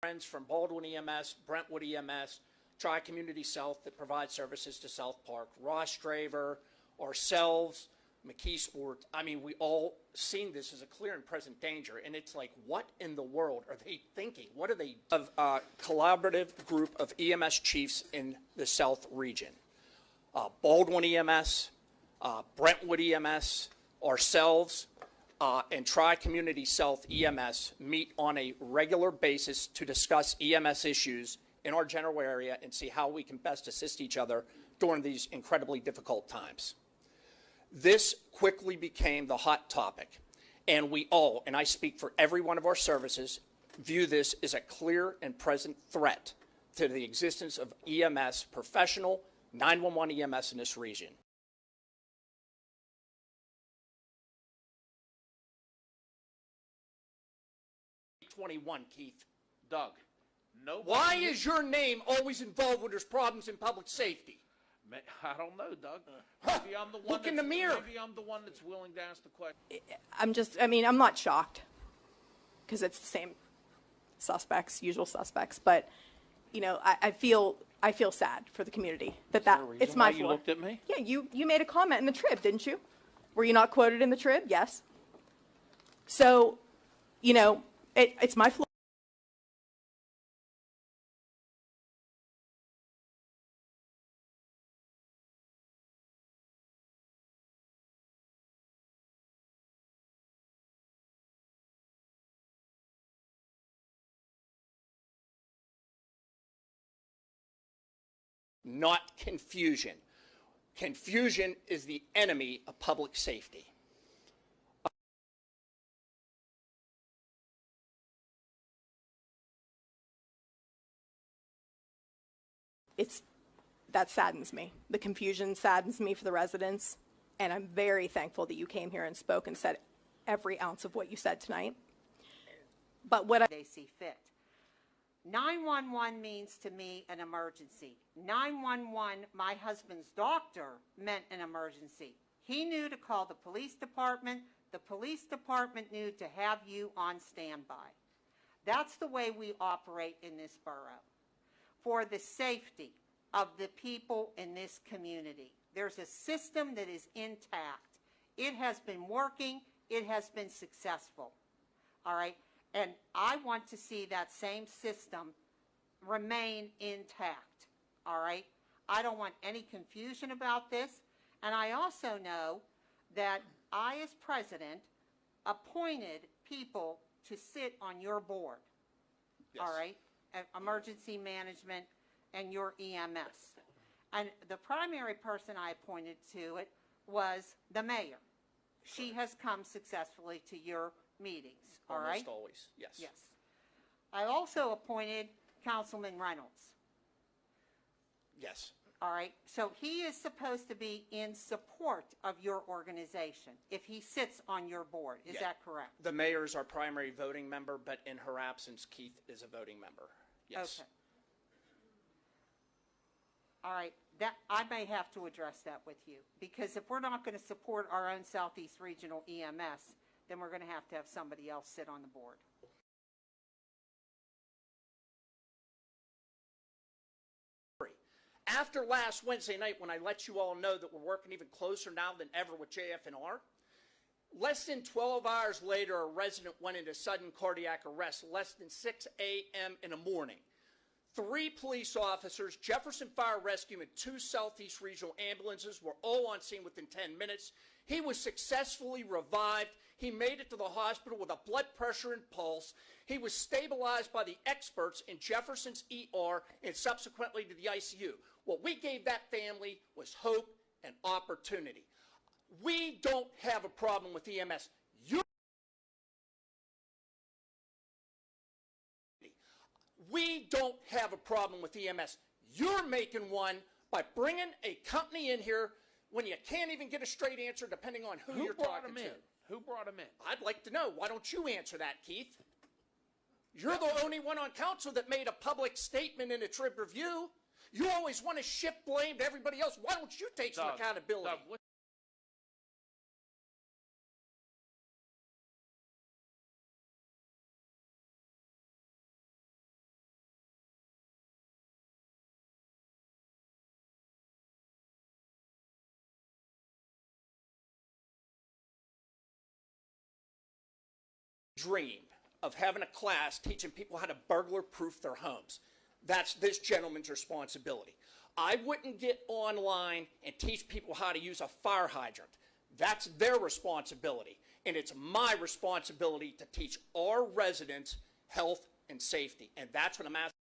Friends from Baldwin EMS, Brentwood EMS, Tri-Community South that provide services to South Park, Ross Draver, ourselves, McKee Sport. I mean, we all seen this as a clear and present danger, and it's like, what in the world are they thinking? What are they? Of a collaborative group of EMS chiefs in the South region. Baldwin EMS, Brentwood EMS, ourselves, and Tri-Community South EMS meet on a regular basis to discuss EMS issues in our general area and see how we can best assist each other during these incredibly difficult times. This quickly became the hot topic, and we all, and I speak for every one of our services, view this as a clear and present threat to the existence of EMS, professional 911 EMS in this region. 21, Keith. Doug, no. Why is your name always involved when there's problems in public safety? I don't know, Doug. Maybe I'm the one. Look in the mirror. Maybe I'm the one that's willing to ask the question. I'm not shocked because it's the same suspects, usual suspects. But, you know, I feel sad for the community that it's my fault. You looked at me? Yeah, you made a comment in the Trib, didn't you? Were you not quoted in the Trib? Yes. So, you know, it's my fault. Not confusion. Confusion is the enemy of public safety. That saddens me. The confusion saddens me for the residents, and I'm very thankful that you came here and spoke and said every ounce of what you said tonight. But what they see fit. 911 means to me an emergency. 911, my husband's doctor, meant an emergency. He knew to call the police department. The police department knew to have you on standby. That's the way we operate in this borough. For the safety of the people in this community. There's a system that is intact. It has been working. It has been successful. All right? And I want to see that same system remain intact. All right? I don't want any confusion about this. And I also know that I, as president, appointed people to sit on your board. Yes. All right? Emergency management and your EMS. And the primary person I appointed to it was the mayor. She has come successfully to your meetings, all right? Almost always, yes. Yes. I also appointed Councilman Reynolds. Yes. All right, so he is supposed to be in support of your organization if he sits on your board. Is that correct? The mayor is our primary voting member, but in her absence, Keith is a voting member. Yes. Okay. All right, that I may have to address that with you, because if we're not going to support our own Southeast Regional EMS, then we're going to have somebody else sit on the board. After last Wednesday night, when I let you all know that we're working even closer now than ever with JF&R, less than 12 hours later, a resident went into sudden cardiac arrest less than 6 a.m. in the morning. 3 police officers, Jefferson Fire Rescue, and 2 Southeast Regional ambulances were all on scene within 10 minutes. He was successfully revived. He made it to the hospital with a blood pressure and pulse. He was stabilized by the experts in Jefferson's ER and subsequently to the ICU. What we gave that family was hope and opportunity. We don't have a problem with EMS. We don't have a problem with EMS. You're making one by bringing a company in here when you can't even get a straight answer depending on who you're talking to. Who brought him in? I'd like to know. Why don't you answer that, Keith? You're the only one on council that made a public statement in a Trib review. You always want to shift blame to everybody else. Why don't you take some accountability? Doug, dream of having a class teaching people how to burglar-proof their homes. That's this gentleman's responsibility. I wouldn't get online and teach people how to use a fire hydrant. That's their responsibility. And it's my responsibility to teach our residents health and safety. And that's what I'm asking.